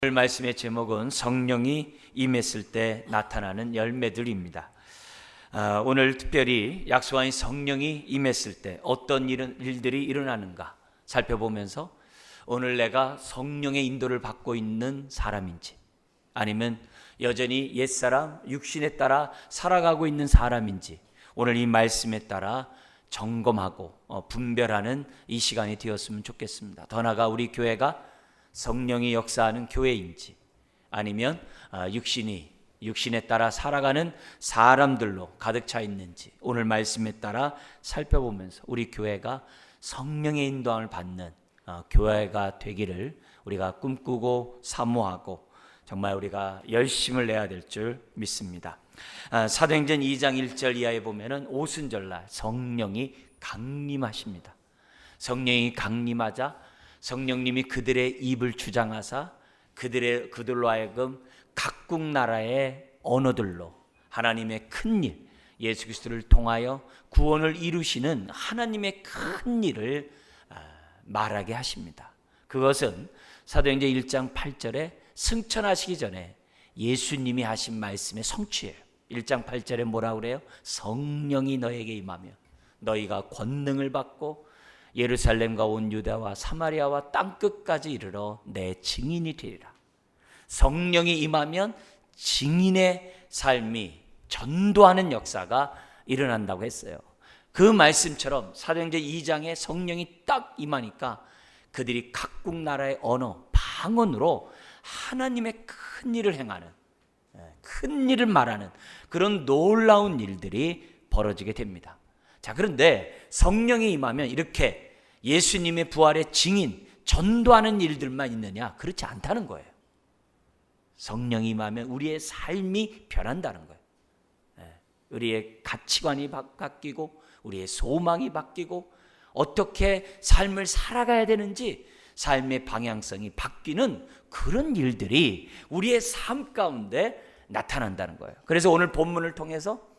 오늘 말씀의 제목은 성령이 임했을 때 나타나는 열매들입니다. 오늘 특별히 약속한 성령이 임했을 때 어떤 일들이 일어나는가 살펴보면서 오늘 내가 성령의 인도를 받고 있는 사람인지 아니면 여전히 옛사람 육신에 따라 살아가고 있는 사람인지 오늘 이 말씀에 따라 점검하고 분별하는 이 시간이 되었으면 좋겠습니다. 더 나아가 우리 교회가 성령이 역사하는 교회인지 아니면 육신에 따라 살아가는 사람들로 가득 차 있는지 오늘 말씀에 따라 살펴보면서 우리 교회가 성령의 인도함을 받는 교회가 되기를 우리가 꿈꾸고 사모하고 정말 우리가 열심을 내야 될 줄 믿습니다. 사도행전 2장 1절 이하에 보면은 오순절날 성령이 강림하십니다. 성령이 강림하자 성령님이 그들의 입을 주장하사 그들로 하여금 각국 나라의 언어들로 하나님의 큰 일, 예수 그리스도를 통하여 구원을 이루시는 하나님의 큰 일을 말하게 하십니다. 그것은 사도행전 1장 8절에 승천하시기 전에 예수님이 하신 말씀의 성취예요. 1장 8절에 뭐라고 그래요? 성령이 너에게 임하며 너희가 권능을 받고 예루살렘과 온 유다와 사마리아와 땅끝까지 이르러 내 증인이 되리라. 성령이 임하면 증인의 삶이 전도하는 역사가 일어난다고 했어요. 그 말씀처럼 사도행전 2장에 성령이 딱 임하니까 그들이 각국 나라의 언어, 방언으로 하나님의 큰 일을 행하는, 큰 일을 말하는 그런 놀라운 일들이 벌어지게 됩니다. 자, 그런데 성령이 임하면 이렇게 예수님의 부활의 증인, 전도하는 일들만 있느냐? 그렇지 않다는 거예요. 성령이 임하면 우리의 삶이 변한다는 거예요. 우리의 가치관이 바뀌고 우리의 소망이 바뀌고 어떻게 삶을 살아가야 되는지 삶의 방향성이 바뀌는 그런 일들이 우리의 삶 가운데 나타난다는 거예요. 그래서 오늘 본문을 통해서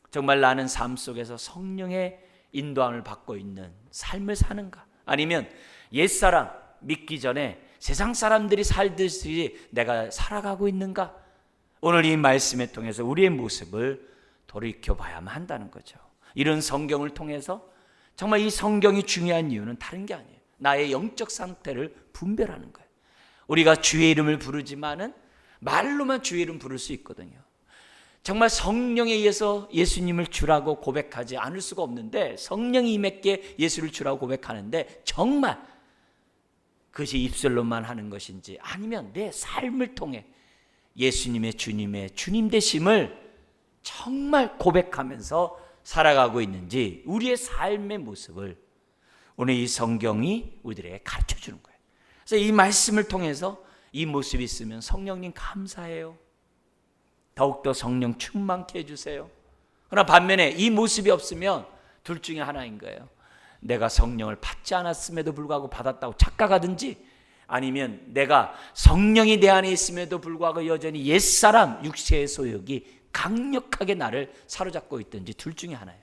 정말 나는 삶 속에서 성령의 인도함을 받고 있는 삶을 사는가? 아니면 옛사람 믿기 전에 세상 사람들이 살듯이 내가 살아가고 있는가? 오늘 이 말씀을 통해서 우리의 모습을 돌이켜봐야만 한다는 거죠. 이런 성경을 통해서 정말 이 성경이 중요한 이유는 다른 게 아니에요. 나의 영적 상태를 분별하는 거예요. 우리가 주의 이름을 부르지만은 말로만 주의 이름 부를 수 있거든요. 정말 성령에 의해서 예수님을 주라고 고백하지 않을 수가 없는데 성령이 임했기에 예수를 주라고 고백하는데 정말 그것이 입술로만 하는 것인지 아니면 내 삶을 통해 예수님의 주님 되심을 정말 고백하면서 살아가고 있는지 우리의 삶의 모습을 오늘 이 성경이 우리들에게 가르쳐주는 거예요. 그래서 이 말씀을 통해서 이 모습이 있으면 성령님 감사해요. 더욱더 성령 충만케 해주세요. 그러나 반면에 이 모습이 없으면 둘 중에 하나인 거예요. 내가 성령을 받지 않았음에도 불구하고 받았다고 착각하든지 아니면 내가 성령이 내 안에 있음에도 불구하고 여전히 옛사람 육체의 소욕이 강력하게 나를 사로잡고 있든지 둘 중에 하나예요.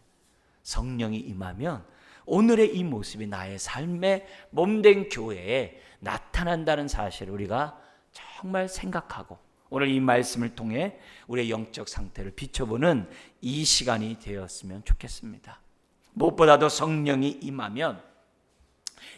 성령이 임하면 오늘의 이 모습이 나의 삶의 몸된 교회에 나타난다는 사실을 우리가 정말 생각하고 오늘 이 말씀을 통해 우리의 영적 상태를 비춰보는 이 시간이 되었으면 좋겠습니다. 무엇보다도 성령이 임하면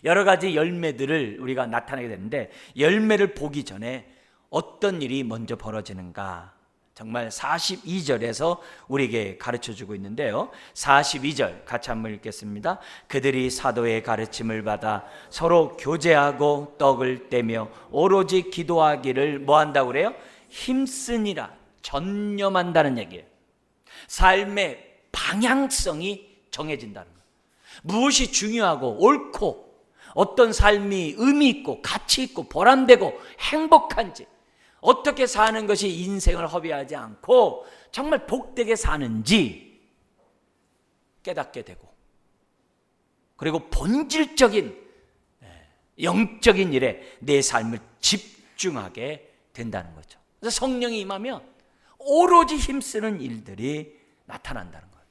여러 가지 열매들을 우리가 나타나게 되는데 열매를 보기 전에 어떤 일이 먼저 벌어지는가 정말 42절에서 우리에게 가르쳐주고 있는데요. 42절 같이 한번 읽겠습니다. 그들이 사도의 가르침을 받아 서로 교제하고 떡을 떼며 오로지 기도하기를 뭐 한다고 그래요? 힘쓰니라, 전념한다는 얘기예요. 삶의 방향성이 정해진다는 거예요. 무엇이 중요하고 옳고 어떤 삶이 의미 있고 가치 있고 보람되고 행복한지 어떻게 사는 것이 인생을 허비하지 않고 정말 복되게 사는지 깨닫게 되고 그리고 본질적인 영적인 일에 내 삶을 집중하게 된다는 거죠. 그래서 성령이 임하면 오로지 힘쓰는 일들이 나타난다는 거예요.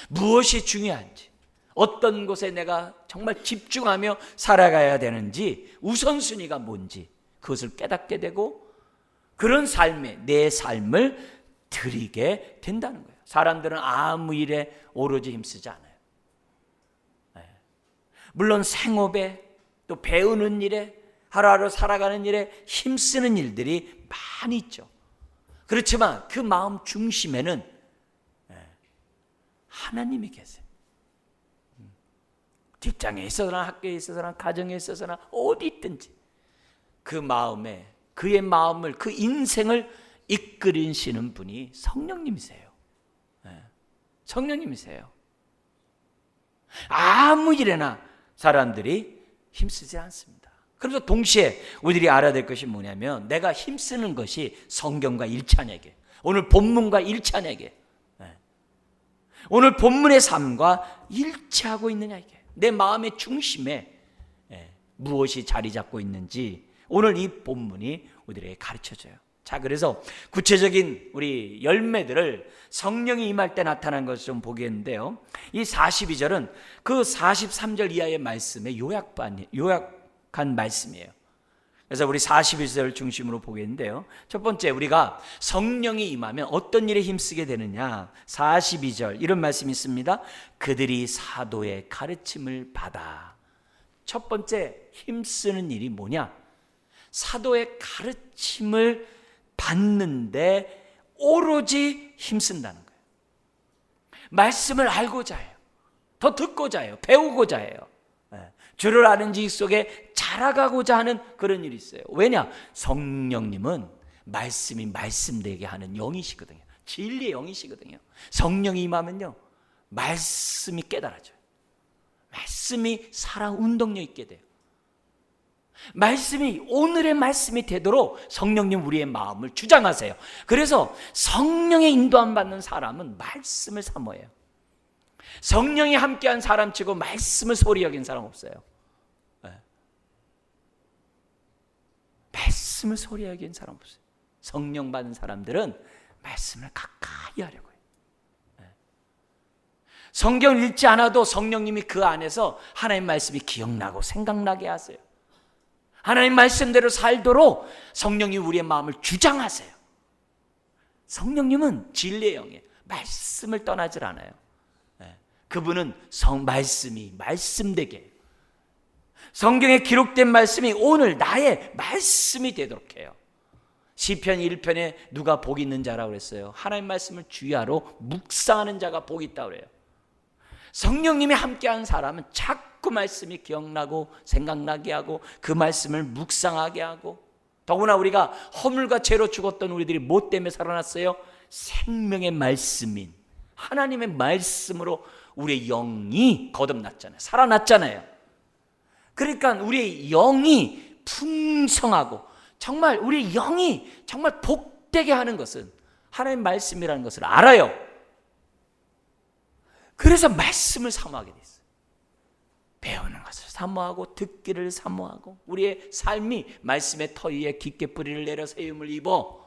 무엇이 중요한지 어떤 곳에 내가 정말 집중하며 살아가야 되는지 우선순위가 뭔지 그것을 깨닫게 되고 그런 삶에 내 삶을 드리게 된다는 거예요. 사람들은 아무 일에 오로지 힘쓰지 않아요. 물론 생업에 또 배우는 일에 하루하루 살아가는 일에 힘쓰는 일들이 많이 있죠. 그렇지만 그 마음 중심에는 하나님이 계세요. 직장에 있어서나 학교에 있어서나 가정에 있어서나 어디 있든지 그 마음에 그의 마음을 그 인생을 이끌으시는 분이 성령님이세요. 성령님이세요. 아무 일에나 사람들이 힘쓰지 않습니다. 그래서 동시에 우리들이 알아야 될 것이 뭐냐면 내가 힘쓰는 것이 성경과 일치하냐게, 오늘 본문과 일치하냐게, 오늘 본문의 삶과 일치하고 있느냐, 이게 내 마음의 중심에 무엇이 자리 잡고 있는지 오늘 이 본문이 우리에게 가르쳐줘요. 자, 그래서 구체적인 우리 열매들을 성령이 임할 때 나타난 것을 좀 보겠는데요, 이 42절은 그 43절 이하의 말씀의 요약한 말씀이에요. 그래서 우리 42절 중심으로 보겠는데요, 첫 번째 우리가 성령이 임하면 어떤 일에 힘쓰게 되느냐, 42절 이런 말씀이 있습니다. 그들이 사도의 가르침을 받아. 첫 번째 힘쓰는 일이 뭐냐, 사도의 가르침을 받는데 오로지 힘쓴다는 거예요. 말씀을 알고자 해요. 더 듣고자 해요. 배우고자 해요. 주를 아는 지식 속에 자라가고자 하는 그런 일이 있어요. 왜냐? 성령님은 말씀이 말씀되게 하는 영이시거든요. 진리의 영이시거든요. 성령이 임하면요, 말씀이 깨달아져요. 말씀이 살아 운동력 있게 돼요. 말씀이 오늘의 말씀이 되도록 성령님 우리의 마음을 주장하세요. 그래서 성령의 인도함 받는 사람은 말씀을 사모해요. 성령이 함께한 사람치고 말씀을 소리 여긴 사람 없어요. 말씀을 소리 여긴 사람 없어요. 성령 받은 사람들은 말씀을 가까이 하려고 해요. 성경을 읽지 않아도 성령님이 그 안에서 하나님 말씀이 기억나고 생각나게 하세요. 하나님 말씀대로 살도록 성령이 우리의 마음을 주장하세요. 성령님은 진리의 영이에요. 말씀을 떠나질 않아요. 그분은 말씀이 말씀되게 해요. 성경에 기록된 말씀이 오늘 나의 말씀이 되도록 해요. 시편 1편에 누가 복이 있는 자라고 그랬어요? 하나님 말씀을 주야로 묵상하는 자가 복이 있다고 그래요. 성령님이 함께하는 사람은 자꾸 말씀이 기억나고 생각나게 하고 그 말씀을 묵상하게 하고, 더구나 우리가 허물과 죄로 죽었던 우리들이 뭐 때문에 살아났어요? 생명의 말씀인 하나님의 말씀으로 우리의 영이 거듭났잖아요. 살아났잖아요. 그러니까 우리의 영이 풍성하고 정말 우리의 영이 정말 복되게 하는 것은 하나님의 말씀이라는 것을 알아요. 그래서 말씀을 사모하게 됐어요. 배우는 것을 사모하고 듣기를 사모하고 우리의 삶이 말씀의 터 위에 깊게 뿌리를 내려 세움을 입어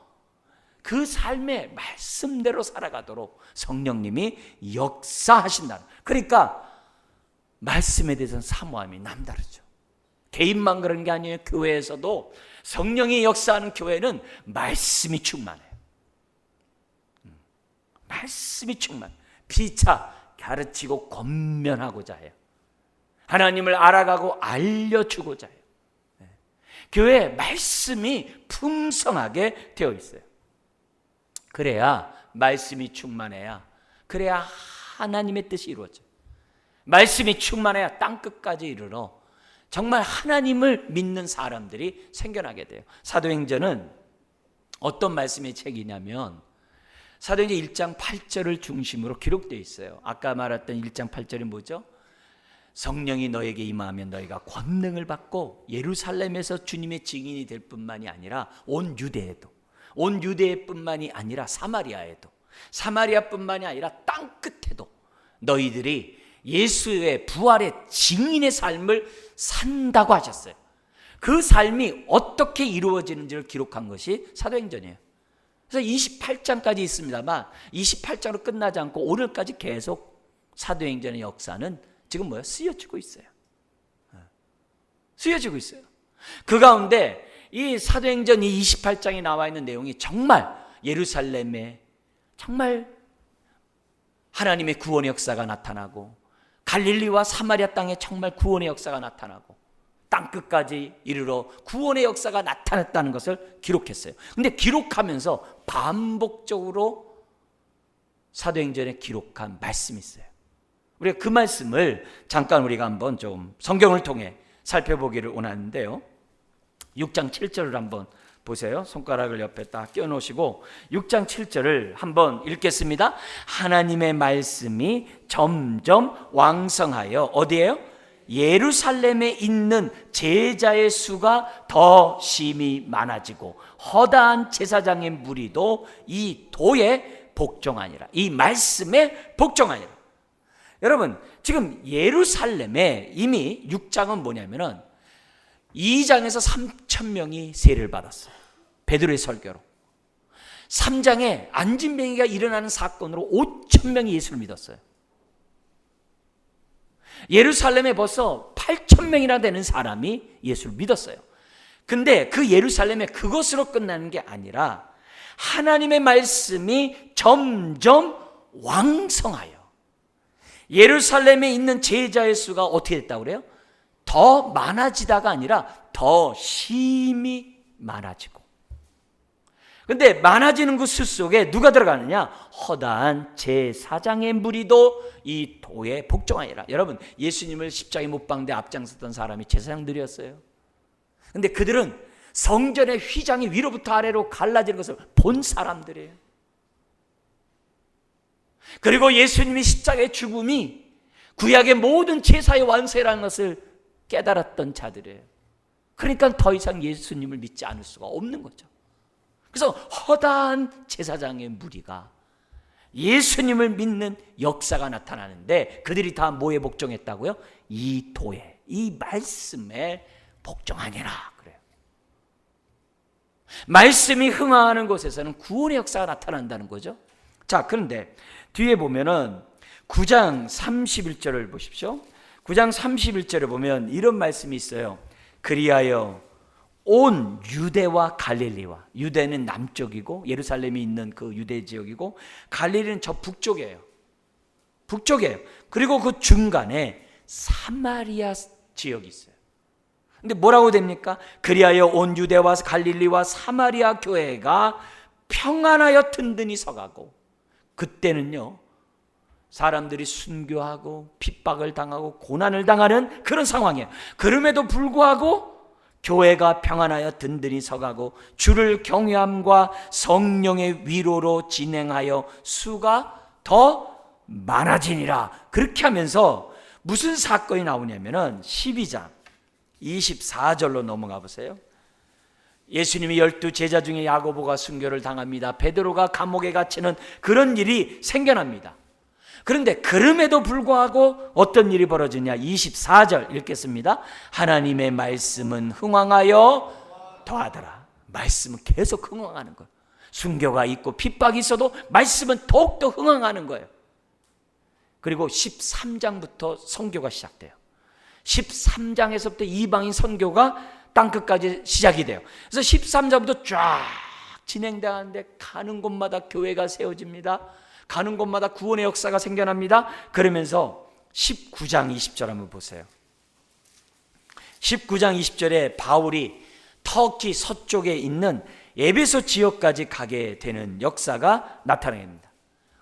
그 삶의 말씀대로 살아가도록 성령님이 역사하신다는, 그러니까 말씀에 대해서는 사모함이 남다르죠. 개인만 그런 게 아니에요. 교회에서도 성령이 역사하는 교회는 말씀이 충만해요. 말씀이 충만, 피차 가르치고 권면하고자 해요. 하나님을 알아가고 알려주고자 해요. 교회에 말씀이 풍성하게 되어 있어요. 그래야 말씀이 충만해야, 그래야 하나님의 뜻이 이루어져요. 말씀이 충만해야 땅끝까지 이르러 정말 하나님을 믿는 사람들이 생겨나게 돼요. 사도행전은 어떤 말씀의 책이냐면 사도행전 1장 8절을 중심으로 기록되어 있어요. 아까 말했던 1장 8절이 뭐죠? 성령이 너에게 임하면 너희가 권능을 받고 예루살렘에서 주님의 증인이 될 뿐만이 아니라 온 유대뿐만이 아니라 사마리아뿐만이 아니라 땅끝에도 너희들이 예수의 부활의 증인의 삶을 산다고 하셨어요. 그 삶이 어떻게 이루어지는지를 기록한 것이 사도행전이에요. 그래서 28장까지 있습니다만 28장으로 끝나지 않고 오늘까지 계속 사도행전의 역사는 지금 쓰여지고 있어요. 쓰여지고 있어요. 그 가운데 이 사도행전 이 28장에 나와 있는 내용이 정말 예루살렘에 정말 하나님의 구원의 역사가 나타나고, 갈릴리와 사마리아 땅에 정말 구원의 역사가 나타나고, 땅끝까지 이르러 구원의 역사가 나타났다는 것을 기록했어요. 근데 기록하면서 반복적으로 사도행전에 기록한 말씀이 있어요. 우리가 그 말씀을 잠깐 우리가 한번 좀 성경을 통해 살펴보기를 원하는데요, 6장 7절을 한번 보세요. 손가락을 옆에 딱 껴놓으시고 6장 7절을 한번 읽겠습니다. 하나님의 말씀이 점점 왕성하여 어디에요? 예루살렘에 있는 제자의 수가 더 심히 많아지고 허다한 제사장의 무리도 이 도에 복종하니라. 이 말씀에 복종하니라. 여러분, 지금 예루살렘에 이미 6장은 뭐냐면은 2장에서 3,000명이 세례를 받았어요. 베드로의 설교로. 3장에 안진뱅이가 일어나는 사건으로 5,000명이 예수를 믿었어요. 예루살렘에 벌써 8,000명이나 되는 사람이 예수를 믿었어요. 근데 그 예루살렘에 그것으로 끝나는 게 아니라 하나님의 말씀이 점점 왕성하여 예루살렘에 있는 제자의 수가 어떻게 됐다고 그래요? 더 많아지다가 아니라 더 심히 많아지고. 근데 많아지는 그 수 속에 누가 들어가느냐? 허다한 제사장의 무리도 이 도에 복종하니라. 여러분, 예수님을 십자가에 못 박는데 앞장섰던 사람이 제사장들이었어요. 근데 그들은 성전의 휘장이 위로부터 아래로 갈라지는 것을 본 사람들이에요. 그리고 예수님이 십자가의 죽음이 구약의 모든 제사의 완성이라는 것을 깨달았던 자들이에요. 그러니까 더 이상 예수님을 믿지 않을 수가 없는 거죠. 그래서 허다한 제사장의 무리가 예수님을 믿는 역사가 나타나는데 그들이 다 뭐에 복종했다고요? 이 도에, 이 말씀에 복종하니라 그래요. 말씀이 흥하는 곳에서는 구원의 역사가 나타난다는 거죠. 자, 그런데 뒤에 보면은 9장 31절을 보십시오. 9장 31절에 보면 이런 말씀이 있어요. 그리하여 온 유대와 갈릴리와, 유대는 남쪽이고 예루살렘이 있는 그 유대 지역이고 갈릴리는 저 북쪽이에요. 북쪽이에요. 그리고 그 중간에 사마리아 지역이 있어요. 근데 뭐라고 됩니까? 그리하여 온 유대와 갈릴리와 사마리아 교회가 평안하여 든든히 서가고, 그때는요 사람들이 순교하고 핍박을 당하고 고난을 당하는 그런 상황이에요. 그럼에도 불구하고 교회가 평안하여 든든히 서가고 주를 경외함과 성령의 위로로 진행하여 수가 더 많아지니라. 그렇게 하면서 무슨 사건이 나오냐면은 12장 24절로 넘어가 보세요. 예수님이 12 제자 중에 야고보가 순교를 당합니다. 베드로가 감옥에 갇히는 그런 일이 생겨납니다. 그런데 그럼에도 불구하고 어떤 일이 벌어지냐? 24절 읽겠습니다. 하나님의 말씀은 흥왕하여 더하더라. 말씀은 계속 흥왕하는 거예요. 순교가 있고 핍박이 있어도 말씀은 더욱더 흥왕하는 거예요. 그리고 13장부터 선교가 시작돼요. 13장에서부터 이방인 선교가 땅끝까지 시작이 돼요. 그래서 13장부터 쫙 진행되는데 가는 곳마다 교회가 세워집니다. 가는 곳마다 구원의 역사가 생겨납니다. 그러면서 19장 20절 한번 보세요. 19장 20절에 바울이 터키 서쪽에 있는 에베소 지역까지 가게 되는 역사가 나타납니다.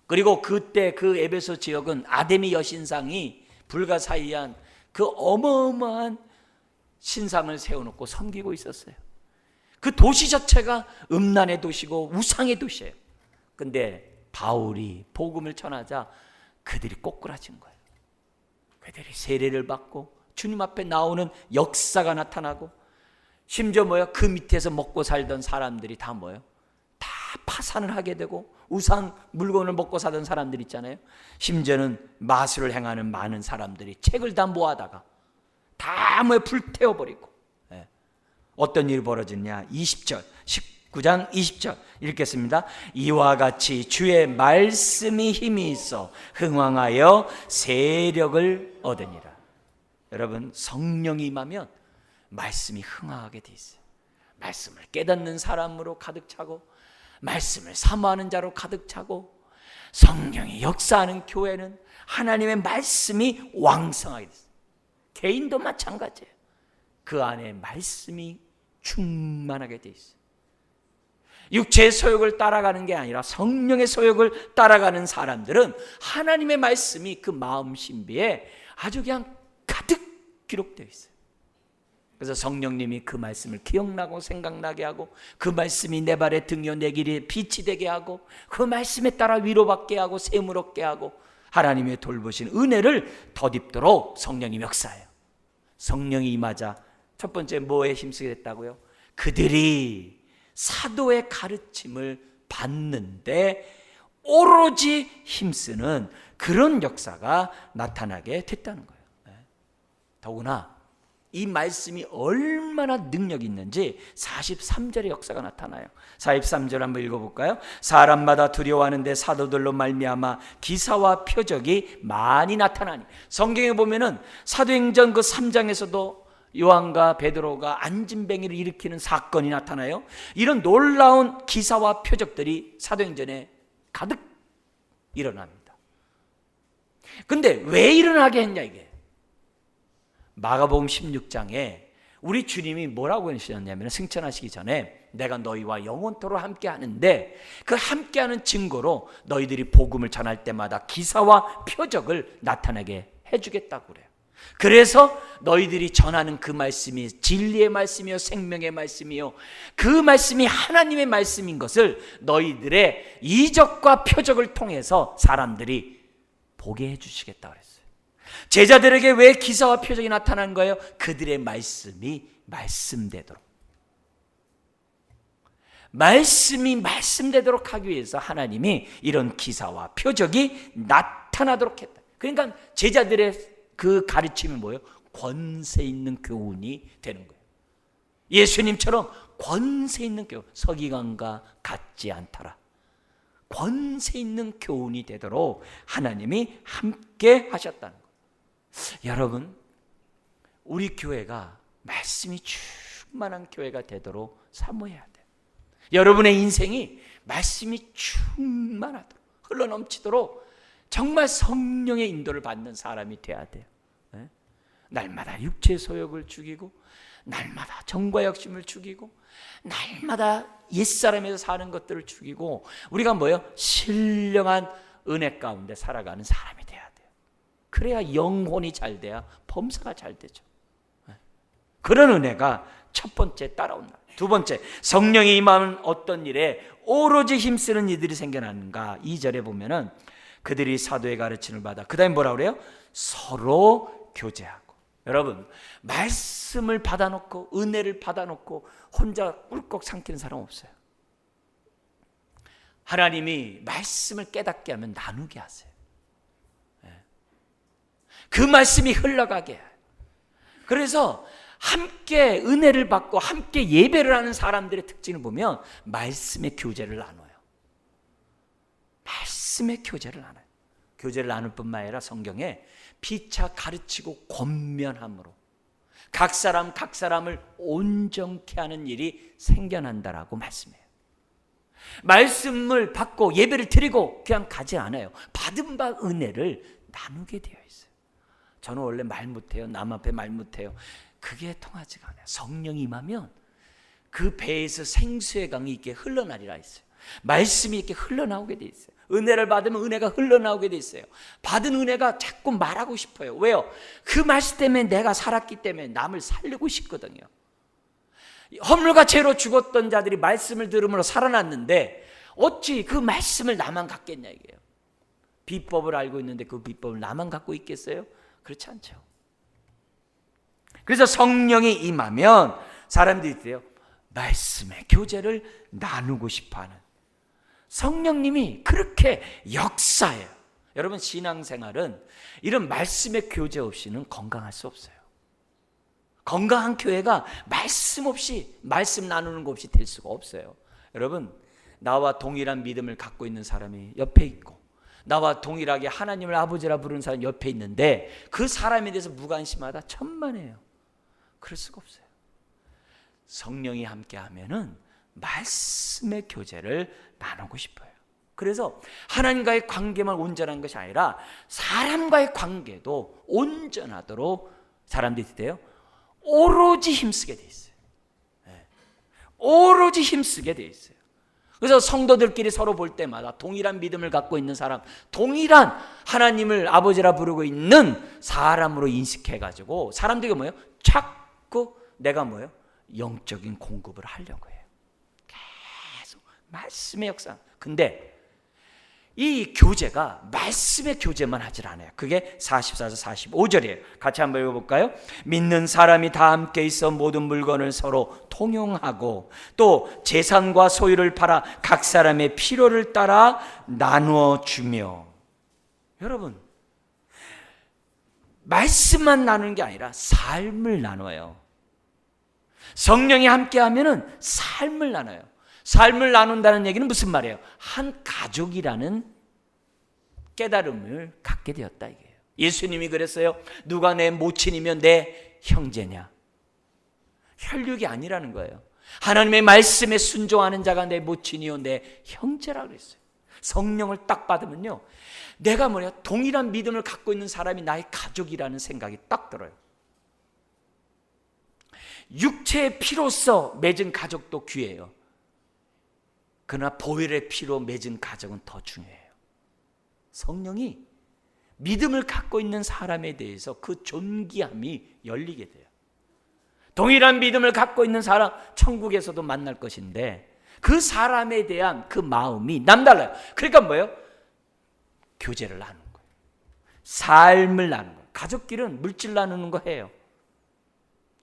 그리고 그때 그 에베소 지역은 아데미 여신상이 불가사의한 그 어마어마한 신상을 세워놓고 섬기고 있었어요. 그 도시 자체가 음란의 도시고 우상의 도시예요. 근데 바울이 복음을 전하자 그들이 꼬꾸라진 거예요. 그들이 세례를 받고 주님 앞에 나오는 역사가 나타나고, 심지어 뭐야? 그 밑에서 먹고 살던 사람들이 다 뭐예요? 다 파산을 하게 되고, 우상 물건을 먹고 사던 사람들 있잖아요. 심지어는 마술을 행하는 많은 사람들이 책을 다 모아다가 다 뭐에 불태워버리고. 어떤 일이 벌어졌냐? 20절 19장 20절 읽겠습니다. 이와 같이 주의 말씀이 힘이 있어 흥왕하여 세력을 얻으니라. 여러분, 성령이 임하면 말씀이 흥하게 돼 있어요. 말씀을 깨닫는 사람으로 가득 차고 말씀을 사모하는 자로 가득 차고 성령이 역사하는 교회는 하나님의 말씀이 왕성하게 됐어요. 개인도 마찬가지예요. 그 안에 말씀이 충만하게 돼 있어요. 육체의 소욕을 따라가는 게 아니라 성령의 소욕을 따라가는 사람들은 하나님의 말씀이 그 마음 신비에 아주 그냥 가득 기록되어 있어요. 그래서 성령님이 그 말씀을 기억나고 생각나게 하고 그 말씀이 내 발의 등이요 내 길에 빛이 되게 하고 그 말씀에 따라 위로받게 하고 샘을 얻게 하고 하나님의 돌보신 은혜를 덧입도록 성령이 역사해요. 성령이 임하자 첫 번째 뭐에 힘쓰게 됐다고요? 그들이 사도의 가르침을 받는데 오로지 힘쓰는 그런 역사가 나타나게 됐다는 거예요. 더구나 이 말씀이 얼마나 능력이 있는지 43절의 역사가 나타나요. 43절 한번 읽어볼까요? 사람마다 두려워하는데 사도들로 말미암아 기사와 표적이 많이 나타나니. 성경에 보면은 사도행전 그 3장에서도 요한과 베드로가 안진뱅이를 일으키는 사건이 나타나요. 이런 놀라운 기사와 표적들이 사도행전에 가득 일어납니다. 근데 왜 일어나게 했냐 이게. 마가복음 16장에 우리 주님이 뭐라고 하셨냐면 승천하시기 전에 내가 너희와 영원토록 함께 하는데 그 함께하는 증거로 너희들이 복음을 전할 때마다 기사와 표적을 나타나게 해주겠다고 그래요. 그래서 너희들이 전하는 그 말씀이 진리의 말씀이요 생명의 말씀이요 그 말씀이 하나님의 말씀인 것을 너희들의 이적과 표적을 통해서 사람들이 보게 해주시겠다고 그랬어요. 제자들에게 왜 기사와 표적이 나타난 거예요? 그들의 말씀이 말씀되도록, 말씀이 말씀되도록 하기 위해서 하나님이 이런 기사와 표적이 나타나도록 했다. 그러니까 제자들의 그 가르침이 뭐예요? 권세 있는 교훈이 되는 거예요. 예수님처럼 권세 있는 교훈, 서기관과 같지 않더라. 권세 있는 교훈이 되도록 하나님이 함께 하셨다는 거예요. 여러분, 우리 교회가 말씀이 충만한 교회가 되도록 사모해야 돼요. 여러분의 인생이 말씀이 충만하도록 흘러넘치도록 정말 성령의 인도를 받는 사람이 돼야 돼요. 날마다 육체의 소욕을 죽이고 날마다 정과 욕심을 죽이고 날마다 옛사람에서 사는 것들을 죽이고 우리가 뭐예요? 신령한 은혜 가운데 살아가는 사람이 돼야 돼요. 그래야 영혼이 잘 돼야 범사가 잘 되죠. 그런 은혜가 첫 번째 따라온다. 두 번째, 성령이 임하면 어떤 일에 오로지 힘쓰는 이들이 생겨나는가. 2절에 보면은 그들이 사도의 가르침을 받아 그 다음에 뭐라 그래요? 서로 교제하고. 여러분, 말씀을 받아놓고 은혜를 받아놓고 혼자 꿀꺽 삼키는 사람 없어요. 하나님이 말씀을 깨닫게 하면 나누게 하세요. 그 말씀이 흘러가게 해요. 그래서 함께 은혜를 받고 함께 예배를 하는 사람들의 특징을 보면 말씀의 교제를 나눠요. 말씀의 교제를 나눠요. 교제를 나눌 뿐만 아니라 성경에 피차 가르치고 권면함으로 각 사람을 온전케 하는 일이 생겨난다라고 말씀해요. 말씀을 받고 예배를 드리고 그냥 가지 않아요. 받은 바 은혜를 나누게 되어 있어요. 저는 원래 말 못해요. 남 앞에 말 못해요. 그게 통하지가 않아요. 성령이 임하면 그 배에서 생수의 강이 이렇게 흘러나리라 했어요. 말씀이 이렇게 흘러나오게 돼 있어요. 은혜를 받으면 은혜가 흘러나오게 돼 있어요. 받은 은혜가 자꾸 말하고 싶어요. 왜요? 그 말씀 때문에 내가 살았기 때문에 남을 살리고 싶거든요. 허물과 죄로 죽었던 자들이 말씀을 들음으로 살아났는데 어찌 그 말씀을 나만 갖겠냐 이게요. 비법을 알고 있는데 그 비법을 나만 갖고 있겠어요? 그렇지 않죠. 그래서 성령이 임하면 사람들이 있어요. 말씀의 교제를 나누고 싶어하는 성령님이 그렇게 역사해요. 여러분, 신앙생활은 이런 말씀의 교제 없이는 건강할 수 없어요. 건강한 교회가 말씀 없이, 말씀 나누는 것 없이 될 수가 없어요. 여러분, 나와 동일한 믿음을 갖고 있는 사람이 옆에 있고 나와 동일하게 하나님을 아버지라 부르는 사람이 옆에 있는데 그 사람에 대해서 무관심하다? 천만에요. 그럴 수가 없어요. 성령이 함께 하면은 말씀의 교제를 나누고 싶어요. 그래서 하나님과의 관계만 온전한 것이 아니라 사람과의 관계도 온전하도록 사람들이 돼요. 오로지 힘쓰게 돼 있어요. 오로지 힘쓰게 돼 있어요. 그래서 성도들끼리 서로 볼 때마다 동일한 믿음을 갖고 있는 사람, 동일한 하나님을 아버지라 부르고 있는 사람으로 인식해가지고 사람들이 뭐예요? 자꾸 내가 뭐예요? 영적인 공급을 하려고 해요. 계속 말씀의 역사. 근데 이 교제가 말씀의 교제만 하질 않아요. 그게 44절 45절이에요. 같이 한번 읽어볼까요? 믿는 사람이 다 함께 있어 모든 물건을 서로 통용하고 또 재산과 소유를 팔아 각 사람의 필요를 따라 나누어 주며. 여러분, 말씀만 나누는 게 아니라 삶을 나눠요. 성령이 함께 하면은 삶을 나눠요. 삶을 나눈다는 얘기는 무슨 말이에요? 한 가족이라는 깨달음을 갖게 되었다 이게요. 예수님이 그랬어요. 누가 내 모친이면 내 형제냐? 혈육이 아니라는 거예요. 하나님의 말씀에 순종하는 자가 내 모친이요 내 형제라고 그랬어요. 성령을 딱 받으면요, 내가 동일한 믿음을 갖고 있는 사람이 나의 가족이라는 생각이 딱 들어요. 육체의 피로써 맺은 가족도 귀해요. 그러나 보혈의 피로 맺은 가족은 더 중요해요. 성령이 믿음을 갖고 있는 사람에 대해서 그 존귀함이 열리게 돼요. 동일한 믿음을 갖고 있는 사람 천국에서도 만날 것인데 그 사람에 대한 그 마음이 남달라요. 그러니까 뭐예요? 교제를 나누는 거예요. 삶을 나누는 거예요. 가족끼리는 물질 나누는 거 해요.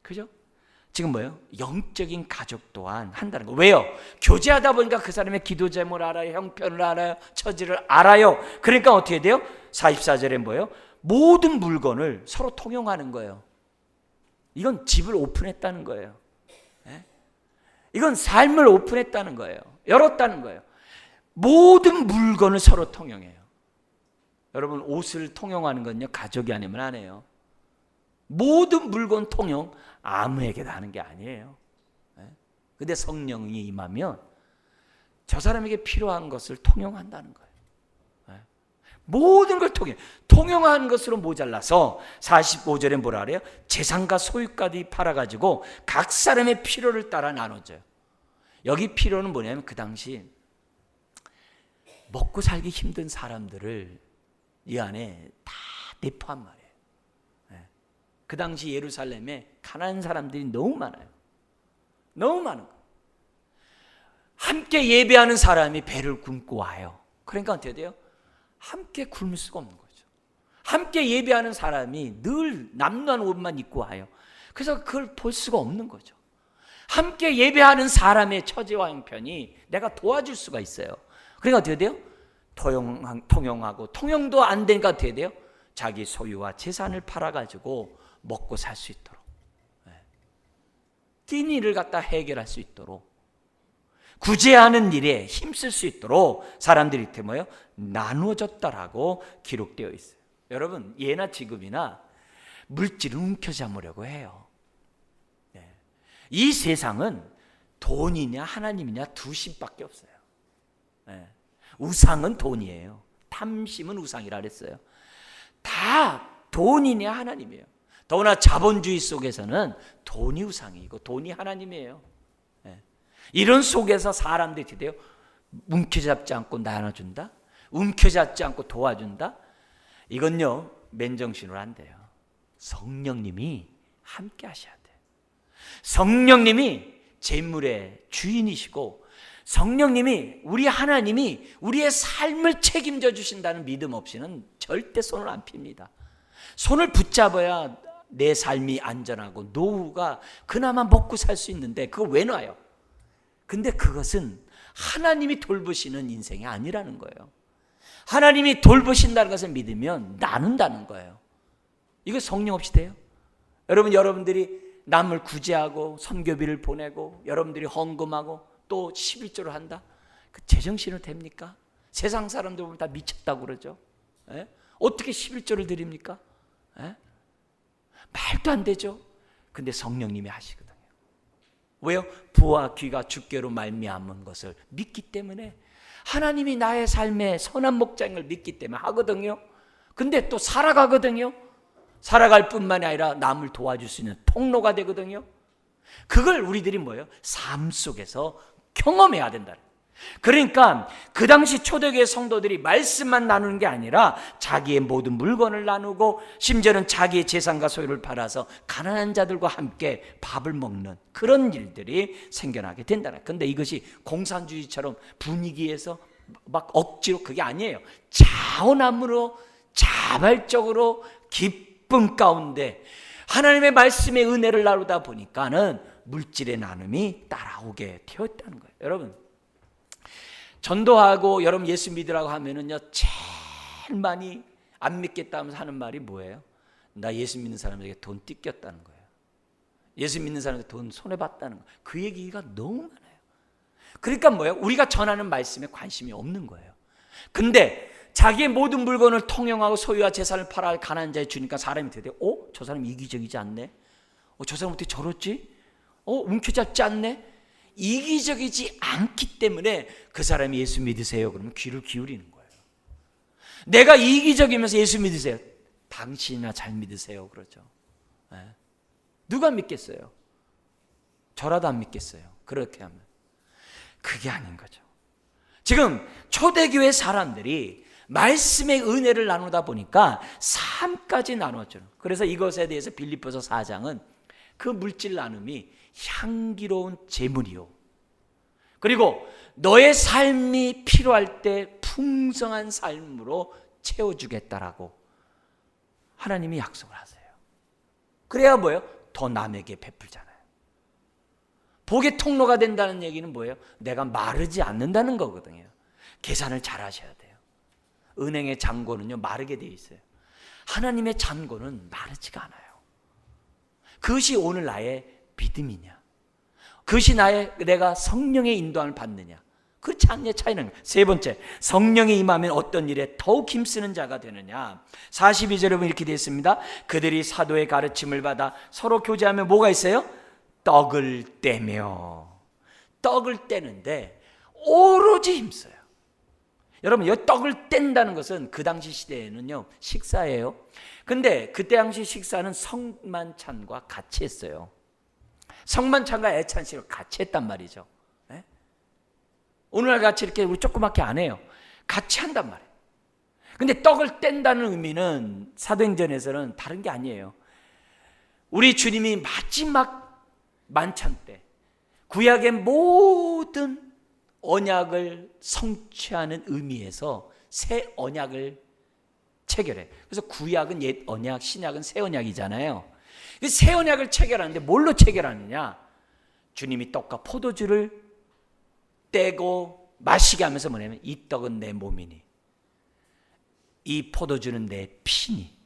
그죠? 지금 뭐예요? 영적인 가족 또한 한다는 거. 왜요? 교제하다 보니까 그 사람의 기도 제목을 알아요. 형편을 알아요. 처지를 알아요. 그러니까 어떻게 돼요? 44절에 뭐예요? 모든 물건을 서로 통용하는 거예요. 이건 집을 오픈했다는 거예요. 이건 삶을 오픈했다는 거예요. 열었다는 거예요. 모든 물건을 서로 통용해요. 여러분, 옷을 통용하는 건요, 가족이 아니면 안 해요. 모든 물건 통용 아무에게도 하는 게 아니에요. 근데 성령이 임하면 저 사람에게 필요한 것을 통용한다는 거예요. 모든 걸 통용하는 것으로 모자라서 45절에 뭐라 그래요? 재산과 소유까지 팔아가지고 각 사람의 필요를 따라 나눠줘요. 여기 필요는 뭐냐면 그 당시 먹고 살기 힘든 사람들을 이 안에 다 내포한 말이에요. 그 당시 예루살렘에 가난한 사람들이 너무 많아요. 너무 많은 거예요. 함께 예배하는 사람이 배를 굶고 와요. 그러니까 어떻게 돼요? 함께 굶을 수가 없는 거죠. 함께 예배하는 사람이 늘 남루한 옷만 입고 와요. 그래서 그걸 볼 수가 없는 거죠. 함께 예배하는 사람의 처지와 형편이 내가 도와줄 수가 있어요. 그러니까 어떻게 돼요? 통용하고 통용도 안 되니까 어떻게 돼요? 자기 소유와 재산을 팔아가지고 먹고 살 수 있도록, 뛴 일을 갖다 해결할 수 있도록, 구제하는 일에 힘쓸 수 있도록 사람들이 이렇게 뭐예요? 나누어졌다라고 기록되어 있어요. 여러분, 예나 지금이나 물질을 움켜잡으려고 해요. 이 세상은 돈이냐 하나님이냐 두 신밖에 없어요. 우상은 돈이에요. 탐심은 우상이라 그랬어요. 다 돈이냐 하나님이에요. 더구나 자본주의 속에서는 돈이 우상이고 돈이 하나님이에요. 이런 속에서 사람들이 어떻게 돼요? 움켜잡지 않고 나눠준다? 움켜잡지 않고 도와준다? 이건요, 맨정신으로 안 돼요. 성령님이 함께 하셔야 돼요. 성령님이 재물의 주인이시고 성령님이, 우리 하나님이 우리의 삶을 책임져 주신다는 믿음 없이는 절대 손을 안 핍니다. 손을 붙잡아야 내 삶이 안전하고 노후가 그나마 먹고 살 수 있는데 그걸 왜 놔요? 근데 그것은 하나님이 돌보시는 인생이 아니라는 거예요. 하나님이 돌보신다는 것을 믿으면 나눈다는 거예요. 이거 성령 없이 돼요? 여러분들이 남을 구제하고 선교비를 보내고 여러분들이 헌금하고 또 11조를 한다? 그 제정신으로 됩니까? 세상 사람들 보면 다 미쳤다고 그러죠. 어떻게 11조를 드립니까? 말도 안 되죠. 근데 성령님이 하시거든요. 왜요? 부와 귀가 주께로 말미암은 것을 믿기 때문에, 하나님이 나의 삶에 선한 목장을 믿기 때문에 하거든요. 근데 또 살아가거든요. 살아갈 뿐만이 아니라 남을 도와줄 수 있는 통로가 되거든요. 그걸 우리들이 뭐예요? 삶 속에서 경험해야 된다. 그러니까 그 당시 초대교회 성도들이 말씀만 나누는 게 아니라 자기의 모든 물건을 나누고 심지어는 자기의 재산과 소유를 팔아서 가난한 자들과 함께 밥을 먹는 그런 일들이 생겨나게 된다. 그런데 이것이 공산주의처럼 분위기에서 막 억지로, 그게 아니에요. 자원함으로 자발적으로 기쁨 가운데 하나님의 말씀의 은혜를 나누다 보니까는 물질의 나눔이 따라오게 되었다는 거예요. 여러분, 전도하고 여러분 예수 믿으라고 하면은요, 제일 많이 안 믿겠다 하면서 하는 말이 뭐예요? 나 예수 믿는 사람에게 돈 뜯겼다는 거예요. 예수 믿는 사람에게 돈 손해봤다는 거예요. 그 얘기가 너무 많아요. 그러니까 뭐예요? 우리가 전하는 말씀에 관심이 없는 거예요. 근데 자기의 모든 물건을 통용하고 소유와 재산을 팔아 가난한 자에 주니까 사람이 되대. 저 사람 이기적이지 않네? 저 사람 어떻게 저렇지? 움켜잡지 않네? 이기적이지 않기 때문에 그 사람이 예수 믿으세요 그러면 귀를 기울이는 거예요. 내가 이기적이면서 예수 믿으세요, 당신이나 잘 믿으세요 그러죠. 누가 믿겠어요? 저라도 안 믿겠어요. 그렇게 하면 그게 아닌 거죠. 지금 초대교회 사람들이 말씀의 은혜를 나누다 보니까 삶까지 나누었죠. 그래서 이것에 대해서 빌립보서 4장은 그 물질 나눔이 향기로운 제물이요, 그리고 너의 삶이 필요할 때 풍성한 삶으로 채워주겠다라고 하나님이 약속을 하세요. 그래야 뭐예요? 더 남에게 베풀잖아요. 복의 통로가 된다는 얘기는 뭐예요? 내가 마르지 않는다는 거거든요. 계산을 잘 하셔야 돼요. 은행의 잔고는요, 마르게 되어 있어요. 하나님의 잔고는 마르지가 않아요. 그것이 오늘 나의 믿음이냐, 그것이 내가 성령의 인도함을 받느냐, 그렇지 않느냐 차이는 거예요. 세 번째, 성령이 임하면 어떤 일에 더욱 힘쓰는 자가 되느냐. 42절에 보면 이렇게 되어 있습니다. 그들이 사도의 가르침을 받아 서로 교제하며 뭐가 있어요? 떡을 떼며. 떡을 떼는데 오로지 힘써요. 여러분, 이 떡을 뗀다는 것은 그 당시 시대에는요, 식사예요. 근데 그때 당시 식사는 성만찬과 같이 했어요. 성만찬과 애찬식을 같이 했단 말이죠. 네? 오늘날 같이 이렇게 우리 조그맣게 안 해요. 같이 한단 말이에요. 근데 떡을 뗀다는 의미는 사도행전에서는 다른 게 아니에요. 우리 주님이 마지막 만찬 때 구약의 모든 언약을 성취하는 의미에서 새 언약을 체결해. 그래서 구약은 옛 언약, 신약은 새 언약이잖아요. 새 언약을 체결하는데 뭘로 체결하느냐? 주님이 떡과 포도주를 떼고 마시게 하면서 뭐냐면, 이 떡은 내 몸이니 이 포도주는 내 피니.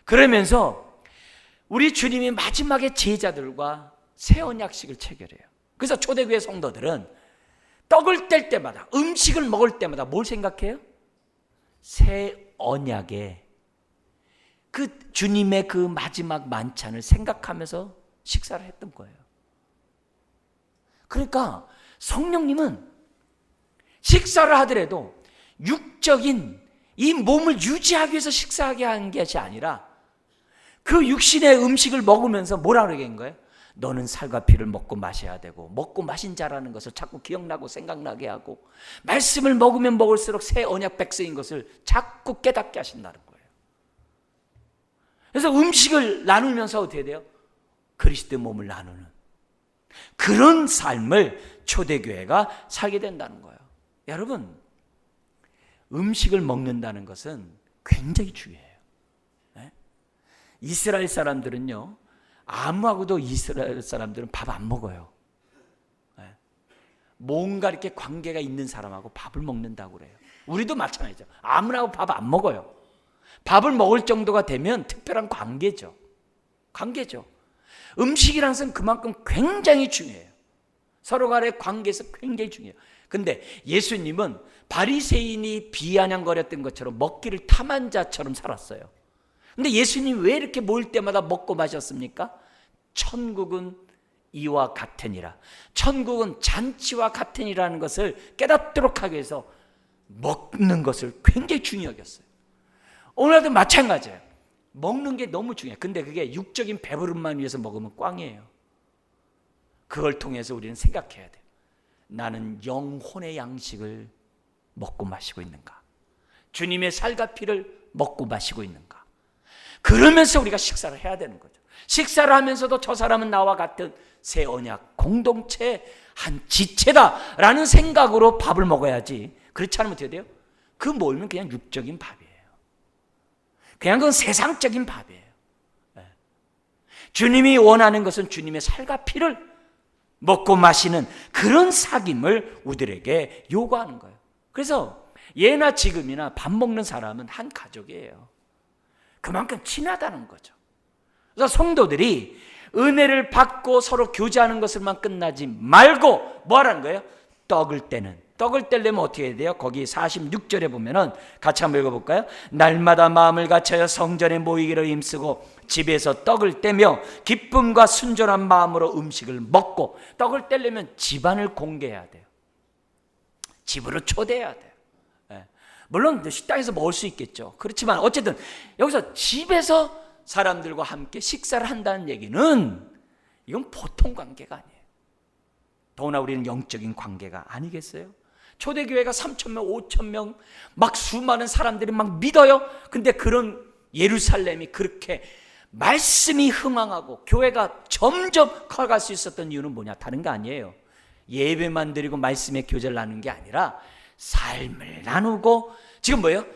그러면서 우리 주님이 마지막에 제자들과 새 언약식을 체결해요. 그래서 초대교회 성도들은 떡을 뗄 때마다, 음식을 먹을 때마다 뭘 생각해요? 새 언약의 그 주님의 그 마지막 만찬을 생각하면서 식사를 했던 거예요. 그러니까 성령님은 식사를 하더라도 육적인 이 몸을 유지하기 위해서 식사하게 한 것이 아니라 그 육신의 음식을 먹으면서 뭐라 그러는 거예요? 너는 살과 피를 먹고 마셔야 되고, 먹고 마신 자라는 것을 자꾸 기억나고 생각나게 하고, 말씀을 먹으면 먹을수록 새 언약 백성인 것을 자꾸 깨닫게 하신다는 거예요. 그래서 음식을 나누면서 어떻게 돼요? 그리스도의 몸을 나누는 그런 삶을 초대교회가 살게 된다는 거예요. 여러분, 음식을 먹는다는 것은 굉장히 중요해요. 네? 이스라엘 사람들은요, 아무하고도 이스라엘 사람들은 밥 안 먹어요. 네? 뭔가 이렇게 관계가 있는 사람하고 밥을 먹는다고 그래요. 우리도 마찬가지죠. 아무나하고 밥 안 먹어요. 밥을 먹을 정도가 되면 특별한 관계죠. 관계죠. 음식이라는 것은 그만큼 굉장히 중요해요. 서로 간의 관계에서 굉장히 중요해요. 근데 예수님은 바리새인이 비아냥거렸던 것처럼 먹기를 탐한 자처럼 살았어요. 근데 예수님 왜 이렇게 모일 때마다 먹고 마셨습니까? 천국은 이와 같으니라. 천국은 잔치와 같으니라는 것을 깨닫도록 하기 위해서 먹는 것을 굉장히 중요히 여겼어요. 오늘도 마찬가지예요. 먹는 게 너무 중요해요. 근데 그게 육적인 배부름만 위해서 먹으면 꽝이에요. 그걸 통해서 우리는 생각해야 돼요. 나는 영혼의 양식을 먹고 마시고 있는가? 주님의 살과 피를 먹고 마시고 있는가? 그러면서 우리가 식사를 해야 되는 거죠. 식사를 하면서도 저 사람은 나와 같은 새 언약 공동체 한 지체다라는 생각으로 밥을 먹어야지. 그렇지 않으면 어떻게 돼요? 그 모이면 그냥 육적인 밥이에요. 그냥 그건 세상적인 밥이에요. 주님이 원하는 것은 주님의 살과 피를 먹고 마시는 그런 사귐을 우리들에게 요구하는 거예요. 그래서 예나 지금이나 밥 먹는 사람은 한 가족이에요. 그만큼 친하다는 거죠. 그래서 성도들이 은혜를 받고 서로 교제하는 것을만 끝나지 말고 뭐 하라는 거예요? 떡을 떼려면 어떻게 해야 돼요? 거기 46절에 보면은 같이 한번 읽어볼까요? 날마다 마음을 갖춰서 성전에 모이기를 힘쓰고 집에서 떡을 떼며 기쁨과 순전한 마음으로 음식을 먹고. 떡을 떼려면 집안을 공개해야 돼요. 집으로 초대해야 돼요. 물론 식당에서 먹을 수 있겠죠. 그렇지만 어쨌든 여기서 집에서 사람들과 함께 식사를 한다는 얘기는 이건 보통 관계가 아니에요. 더구나 우리는 영적인 관계가 아니겠어요? 초대교회가 3,000명, 5,000명 막 수많은 사람들이 막 믿어요. 근데 그런 예루살렘이 그렇게 말씀이 흥황하고 교회가 점점 커갈 수 있었던 이유는 뭐냐? 다른 게 아니에요. 예배만 드리고 말씀의 교제를 나누는 게 아니라 삶을 나누고 지금 뭐예요?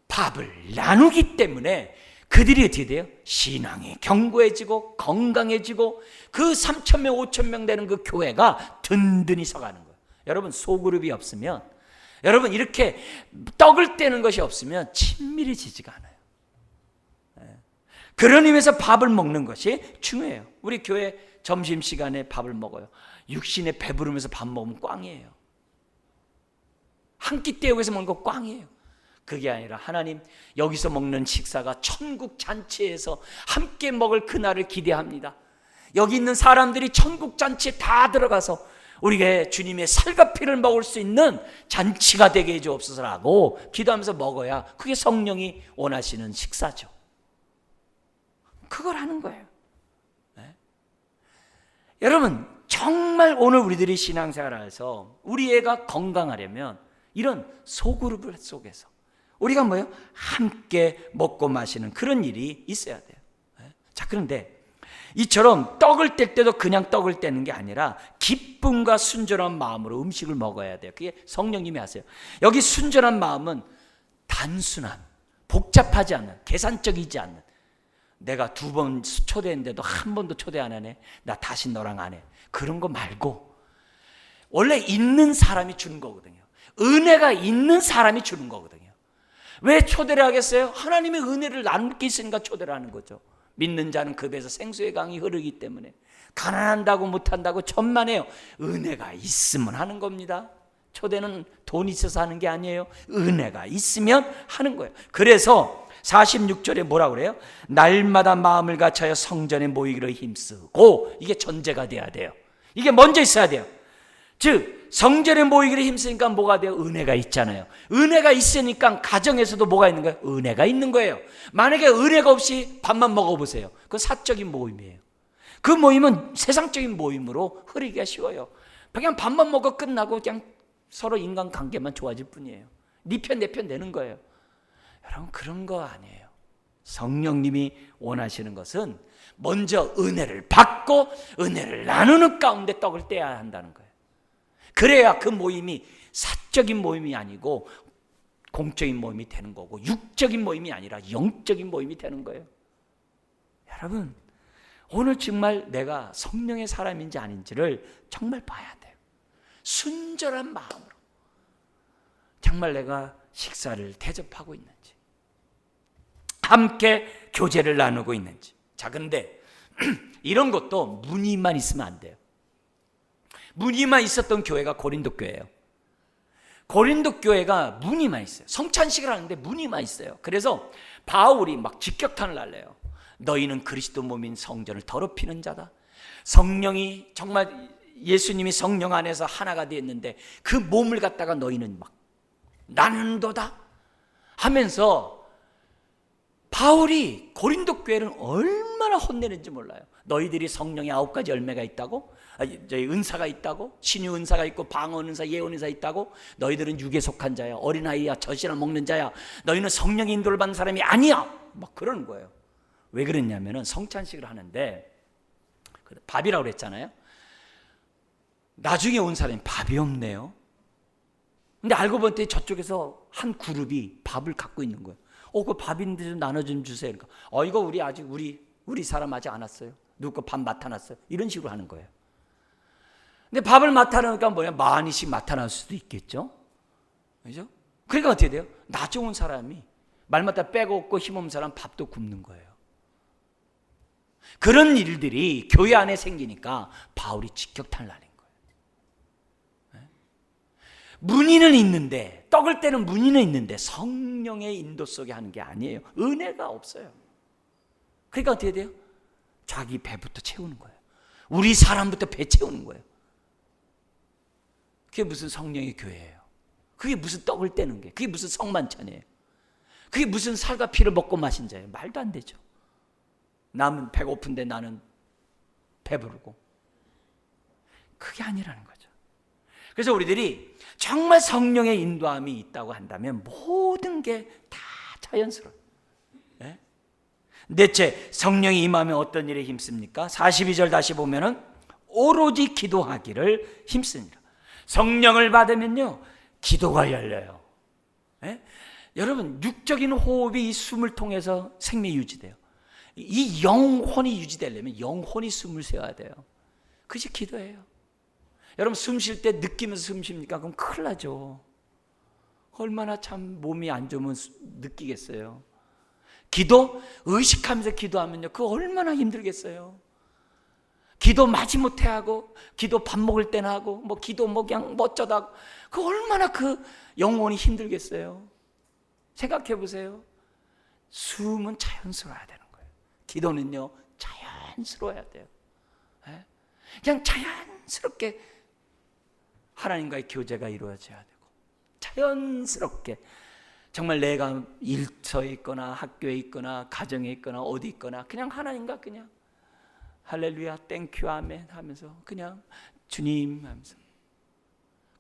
밥을 나누기 때문에 그들이 어떻게 돼요? 신앙이 견고해지고 건강해지고 그 3,000명, 5,000명 되는 그 교회가 든든히 서가는 거예요. 여러분 소그룹이 없으면, 여러분 이렇게 떡을 떼는 것이 없으면 친밀해지지가 않아요. 그런 의미에서 밥을 먹는 것이 중요해요. 우리 교회 점심시간에 밥을 먹어요. 육신에 배부르면서 밥 먹으면 꽝이에요. 한 끼 떼우고 해서 먹는 거 꽝이에요. 그게 아니라 하나님 여기서 먹는 식사가 천국 잔치에서 함께 먹을 그날을 기대합니다. 여기 있는 사람들이 천국 잔치에 다 들어가서 우리가 주님의 살과 피를 먹을 수 있는 잔치가 되게 해주옵소서라고 기도하면서 먹어야 그게 성령이 원하시는 식사죠. 그걸 하는 거예요. 네? 여러분 정말 오늘 우리들이 신앙생활에서 우리 애가 건강하려면 이런 소그룹 속에서 우리가 뭐예요? 함께 먹고 마시는 그런 일이 있어야 돼요. 자, 그런데 이처럼 떡을 뗄 때도 그냥 떡을 떼는 게 아니라 기쁨과 순전한 마음으로 음식을 먹어야 돼요. 그게 성령님이 하세요. 여기 순전한 마음은 단순한, 복잡하지 않은, 계산적이지 않는, 내가 2번 초대했는데도 한 번도 초대 안 하네, 나 다시 너랑 안 해, 그런 거 말고 원래 있는 사람이 주는 거거든요. 은혜가 있는 사람이 주는 거거든요. 왜 초대를 하겠어요? 하나님의 은혜를 나눌 게 있으니까 초대를 하는 거죠. 믿는 자는 그 배에서 생수의 강이 흐르기 때문에 가난한다고 못한다고 천만에요. 은혜가 있으면 하는 겁니다. 초대는 돈 있어서 하는 게 아니에요. 은혜가 있으면 하는 거예요. 그래서 46절에 뭐라고 그래요? 날마다 마음을 갖춰서 성전에 모이기를 힘쓰고, 이게 전제가 돼야 돼요. 이게 먼저 있어야 돼요. 즉 성전에 모이기를 힘쓰니까 뭐가 돼요? 은혜가 있잖아요. 은혜가 있으니까 가정에서도 뭐가 있는 거예요? 은혜가 있는 거예요. 만약에 은혜가 없이 밥만 먹어보세요. 그건 사적인 모임이에요. 그 모임은 세상적인 모임으로 흐르기가 쉬워요. 그냥 밥만 먹어 끝나고 그냥 서로 인간관계만 좋아질 뿐이에요. 네 편 내 편 내는 거예요. 여러분 그런 거 아니에요. 성령님이 원하시는 것은 먼저 은혜를 받고 은혜를 나누는 가운데 떡을 떼야 한다는 거예요. 그래야 그 모임이 사적인 모임이 아니고 공적인 모임이 되는 거고, 육적인 모임이 아니라 영적인 모임이 되는 거예요. 여러분 오늘 정말 내가 성령의 사람인지 아닌지를 정말 봐야 돼요. 순전한 마음으로 정말 내가 식사를 대접하고 있는지, 함께 교제를 나누고 있는지. 자, 근데 이런 것도 무늬만 있으면 안 돼요. 무늬만 있었던 교회가 고린도 교회예요. 고린도 교회가 무늬만 있어요. 성찬식을 하는데 무늬만 있어요. 그래서 바울이 막 직격탄을 날려요. 너희는 그리스도 몸인 성전을 더럽히는 자다. 성령이 정말 예수님이 성령 안에서 하나가 되었는데 그 몸을 갖다가 너희는 막 나눈도다 하면서 바울이 고린도 교회는 얼마나 혼내는지 몰라요. 너희들이 성령의 9가지 열매가 있다고, 저희 은사가 있다고, 신유 은사가 있고 방언 은사, 예언 은사 있다고. 너희들은 육에 속한 자야, 어린아이야, 젖이나 먹는 자야. 너희는 성령의 인도를 받는 사람이 아니야. 막 그러는 거예요. 왜 그랬냐면은 성찬식을 하는데 밥이라고 그랬잖아요. 나중에 온 사람이 밥이 없네요. 근데 알고 보니 저쪽에서 한 그룹이 밥을 갖고 있는 거예요. 그 밥인데 좀 나눠 좀 주세요. 그러니까 이거 우리 사람 아직 안 왔어요. 누구 거 밥 맡아놨어요. 이런 식으로 하는 거예요. 근데 밥을 맡아놓으니까 뭐냐, 많이씩 맡아놨을 수도 있겠죠. 그죠? 그러니까 어떻게 돼요? 나 좋은 사람이 말마다 빼고 없고 힘없는 사람 밥도 굶는 거예요. 그런 일들이 교회 안에 생기니까 바울이 직격탄을 날린 거예요. 문의는 있는데, 떡을 떼는 문의는 있는데 성령의 인도 속에 하는 게 아니에요. 은혜가 없어요. 그러니까 어떻게 돼요? 자기 배부터 채우는 거예요. 우리 사람부터 배 채우는 거예요. 그게 무슨 성령의 교회예요? 그게 무슨 떡을 떼는 게, 그게 무슨 성만찬이에요? 그게 무슨 살과 피를 먹고 마신 자예요? 말도 안 되죠. 남은 배고픈데 나는 배부르고. 그게 아니라는 거죠. 그래서 우리들이 정말 성령의 인도함이 있다고 한다면 모든 게 다 자연스러워요. 넷째, 성령이 임하면 어떤 일에 힘씁니까? 42절 다시 보면은 오로지 기도하기를 힘쓰니라. 성령을 받으면요, 기도가 열려요. 여러분, 육적인 호흡이 이 숨을 통해서 생명이 유지돼요. 이 영혼이 유지되려면 영혼이 숨을 쉬어야 돼요. 그것이 기도예요. 여러분, 숨 쉴 때 느끼면서 숨 쉽니까? 그럼 큰일 나죠. 얼마나 참 몸이 안 좋으면 느끼겠어요. 기도 의식하면서 기도하면요, 그거 얼마나 힘들겠어요. 기도 마지못해 하고, 기도 밥 먹을 때나 하고, 뭐 기도 뭐 그냥 어쩌다 하고, 그거 얼마나 그 영혼이 힘들겠어요. 생각해 보세요. 숨은 자연스러워야 되는 거예요. 기도는요, 자연스러워야 돼요. 그냥 자연스럽게 하나님과의 교제가 이루어져야 되고, 자연스럽게 정말 내가 일터에 있거나 학교에 있거나 가정에 있거나 어디 있거나 그냥 하나님과 그냥 할렐루야 땡큐 아멘 하면서 그냥 주님 하면서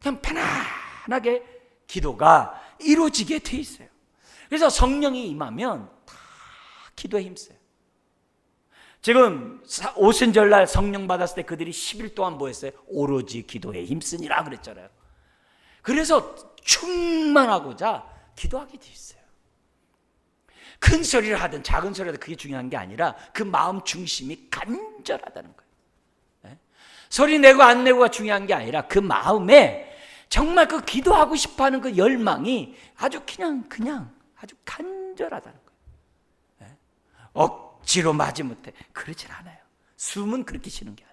그냥 편안하게 기도가 이루어지게 돼 있어요. 그래서 성령이 임하면 다 기도에 힘써요. 지금 오순절날 성령 받았을 때 그들이 10일 동안 뭐 했어요? 오로지 기도에 힘쓰니라 그랬잖아요. 그래서 충만하고자 기도하게 돼 있어요. 큰 소리를 하든 작은 소리를 하든 그게 중요한 게 아니라 그 마음 중심이 간절하다는 거예요. 소리 내고 안 내고가 중요한 게 아니라 그 마음에 정말 그 기도하고 싶어하는 그 열망이 아주 그냥 아주 간절하다는 거예요. 억지로 마지못해 그러진 않아요. 숨은 그렇게 쉬는 게 아니에요.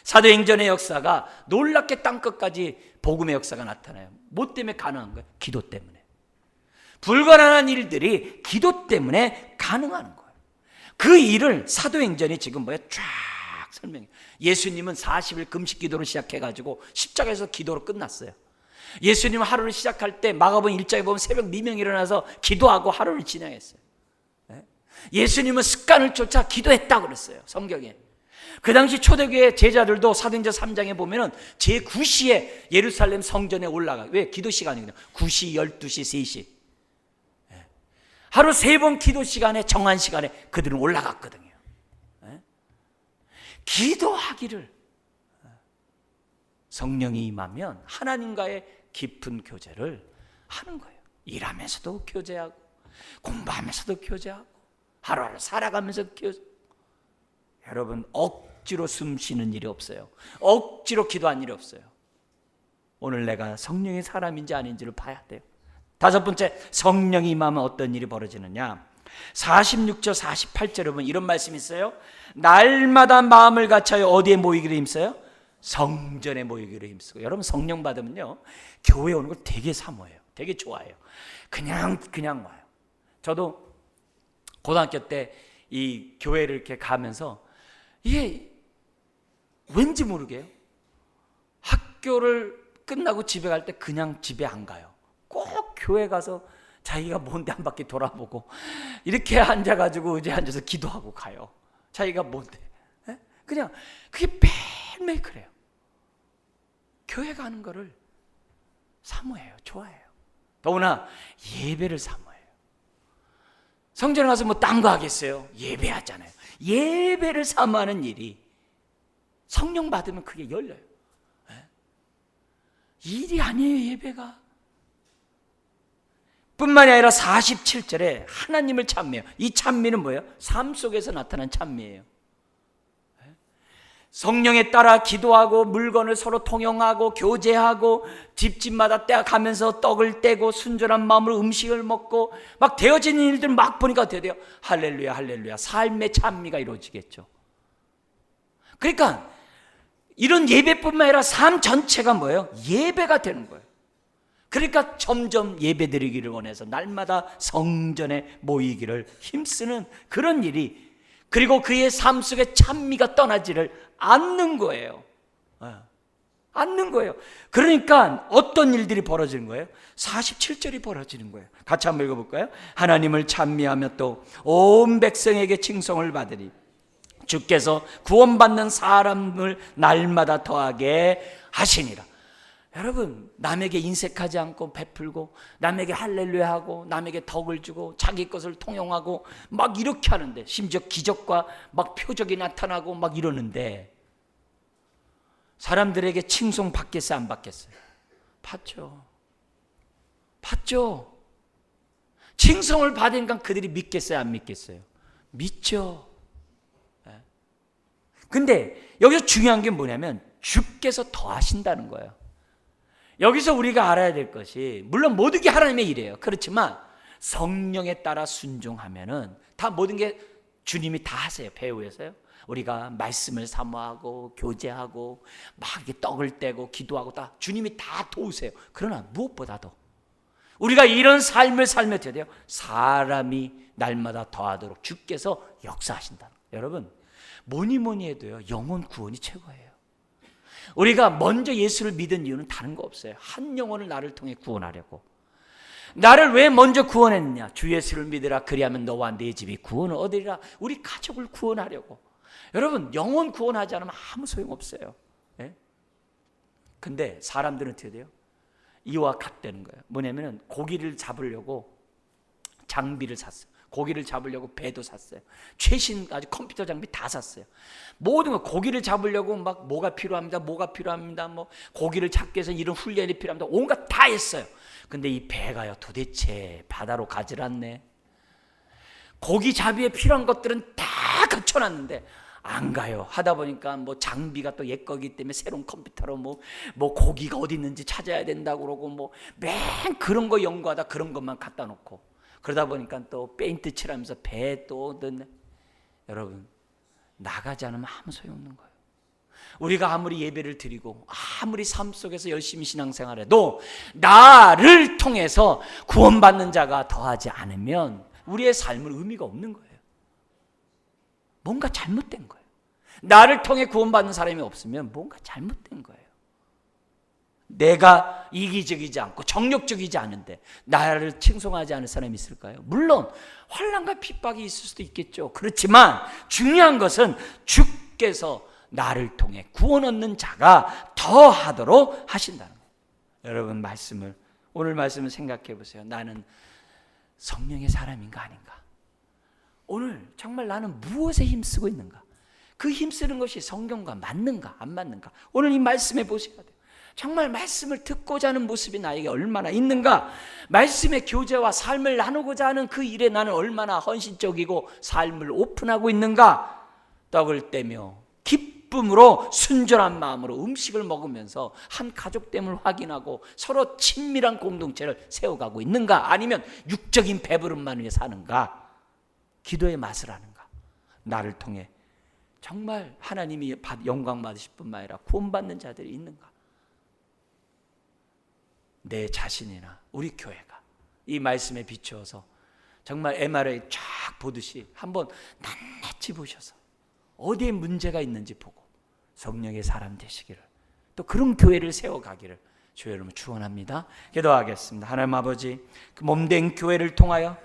사도행전의 역사가 놀랍게 땅끝까지 복음의 역사가 나타나요. 뭐 때문에 가능한 거예요? 기도 때문에. 불가능한 일들이 기도 때문에 가능한 거예요. 그 일을 사도행전이 지금 쫙 설명해요. 예수님은 40일 금식 기도를 시작해가지고 십자가에서 기도로 끝났어요. 예수님은 하루를 시작할 때 마가복음 1장에 보면 새벽 미명에 일어나서 기도하고 하루를 진행했어요. 예수님은 습관을 쫓아 기도했다고 그랬어요. 성경에. 그 당시 초대교회 제자들도 사도행전 3장에 보면은 제9시에 예루살렘 성전에 올라가. 왜? 기도 시간이거든요. 9시, 12시, 3시. 하루 3번 기도 시간에, 정한 시간에 그들은 올라갔거든요. 기도하기를, 성령이 임하면 하나님과의 깊은 교제를 하는 거예요. 일하면서도 교제하고, 공부하면서도 교제하고, 하루하루 살아가면서 교제. 여러분, 억지로 숨 쉬는 일이 없어요. 억지로 기도한 일이 없어요. 오늘 내가 성령의 사람인지 아닌지를 봐야 돼요. 다섯 번째, 성령이 임하면 어떤 일이 벌어지느냐. 46절 48절에 보면 이런 말씀이 있어요. 날마다 마음을 같이하여 어디에 모이기를 힘써요? 성전에 모이기를 힘쓰고. 여러분, 성령 받으면요, 교회 오는 걸 되게 사모해요. 되게 좋아해요. 그냥 와요. 저도 고등학교 때 이 교회를 이렇게 가면서 이게 왠지 모르게요. 학교를 끝나고 집에 갈 때 그냥 집에 안 가요. 꼭 교회 가서 자기가 뭔데 한 바퀴 돌아보고 이렇게 앉아가지고 의자에 앉아서 기도하고 가요. 자기가 뭔데. 그냥 그게 매일매일 그래요. 교회 가는 거를 사모해요. 좋아해요. 더구나 예배를 사모해요. 성전에 가서 뭐 딴 거 하겠어요? 예배하잖아요. 예배를 사모하는 일이 성령 받으면 그게 열려요. 일이 아니에요, 예배가. 뿐만이 아니라 47절에 하나님을 찬미해요. 이 찬미는 뭐예요? 삶 속에서 나타난 찬미예요. 성령에 따라 기도하고 물건을 서로 통용하고 교제하고 집집마다 가면서 떡을 떼고 순전한 마음으로 음식을 먹고 막 되어지는 일들 막 보니까 어떻게 돼요? 할렐루야 할렐루야, 삶의 찬미가 이루어지겠죠. 그러니까 이런 예배뿐만 아니라 삶 전체가 뭐예요? 예배가 되는 거예요. 그러니까 점점 예배드리기를 원해서 날마다 성전에 모이기를 힘쓰는 그런 일이, 그리고 그의 삶 속에 찬미가 떠나지를 않는 거예요. 않는 거예요. 그러니까 어떤 일들이 벌어지는 거예요? 47절이 벌어지는 거예요. 같이 한번 읽어볼까요? 하나님을 찬미하며 또 온 백성에게 칭송을 받으리. 주께서 구원받는 사람을 날마다 더하게 하시니라. 여러분, 남에게 인색하지 않고 베풀고 남에게 할렐루야 하고 남에게 덕을 주고 자기 것을 통용하고 막 이렇게 하는데, 심지어 기적과 막 표적이 나타나고 막 이러는데 사람들에게 칭송 받겠어요, 안 받겠어요? 받죠. 받죠. 칭송을 받으니까 그들이 믿겠어요, 안 믿겠어요? 믿죠. 근데 여기서 중요한 게 뭐냐면 주께서 더하신다는 거예요. 여기서 우리가 알아야 될 것이, 물론 모든 게 하나님의 일이에요. 그렇지만 성령에 따라 순종하면은 다 모든 게 주님이 다 하세요. 배후에서요. 우리가 말씀을 사모하고 교제하고 막 이렇게 떡을 떼고 기도하고 다 주님이 다 도우세요. 그러나 무엇보다도 우리가 이런 삶을 살면 어떻게 돼요? 사람이 날마다 더하도록 주께서 역사하신다. 여러분, 뭐니 해도요, 영혼 구원이 최고예요. 우리가 먼저 예수를 믿은 이유는 다른 거 없어요. 한 영혼을 나를 통해 구원하려고. 나를 왜 먼저 구원했느냐? 주 예수를 믿으라, 그리하면 너와 네 집이 구원을 얻으리라. 우리 가족을 구원하려고. 여러분, 영혼 구원하지 않으면 아무 소용없어요. 근데 사람들은 어떻게 돼요? 이와 같다는 거예요. 뭐냐면 고기를 잡으려고 장비를 샀어요. 고기를 잡으려고 배도 샀어요. 최신 아주 컴퓨터 장비 다 샀어요. 모든 거, 고기를 잡으려고 막 뭐가 필요합니다, 뭐 고기를 잡기 위해서 이런 훈련이 필요합니다, 온갖 다 했어요. 근데 이 배가요, 도대체 바다로 가질 않네. 고기 잡이에 필요한 것들은 다 갖춰놨는데 안 가요. 하다 보니까 뭐 장비가 또 옛 거기 때문에 새로운 컴퓨터로 뭐 고기가 어디 있는지 찾아야 된다고 그러고 뭐 맨 그런 거 연구하다 그런 것만 갖다 놓고, 그러다 보니까 또 페인트 칠하면서 배 또 넣네. 여러분, 나가지 않으면 아무 소용없는 거예요. 우리가 아무리 예배를 드리고 아무리 삶 속에서 열심히 신앙생활해도 나를 통해서 구원받는 자가 더하지 않으면 우리의 삶은 의미가 없는 거예요. 뭔가 잘못된 거예요. 나를 통해 구원받는 사람이 없으면 뭔가 잘못된 거예요. 내가 이기적이지 않고 정욕적이지 않은데 나를 칭송하지 않을 사람이 있을까요? 물론 환난과 핍박이 있을 수도 있겠죠. 그렇지만 중요한 것은 주께서 나를 통해 구원 얻는 자가 더하도록 하신다는 거예요. 여러분, 오늘 말씀을 생각해 보세요. 나는 성령의 사람인가 아닌가? 오늘 정말 나는 무엇에 힘쓰고 있는가? 그 힘쓰는 것이 성경과 맞는가 안 맞는가? 오늘 이 말씀에 보셔야 돼요. 정말 말씀을 듣고자 하는 모습이 나에게 얼마나 있는가? 말씀의 교제와 삶을 나누고자 하는 그 일에 나는 얼마나 헌신적이고 삶을 오픈하고 있는가? 떡을 떼며 기쁨으로 순전한 마음으로 음식을 먹으면서 한 가족됨을 확인하고 서로 친밀한 공동체를 세워가고 있는가? 아니면 육적인 배부름만 위해 사는가? 기도의 맛을 아는가? 나를 통해 정말 하나님이 영광 받으실 뿐만 아니라 구원받는 자들이 있는가? 내 자신이나 우리 교회가 이 말씀에 비추어서 정말 MRI 쫙 보듯이 한번 낱낱이 보셔서 어디에 문제가 있는지 보고 성령의 사람 되시기를, 또 그런 교회를 세워가기를 주의 이름으로 축원합니다. 기도하겠습니다. 하나님 아버지, 그 몸된 교회를 통하여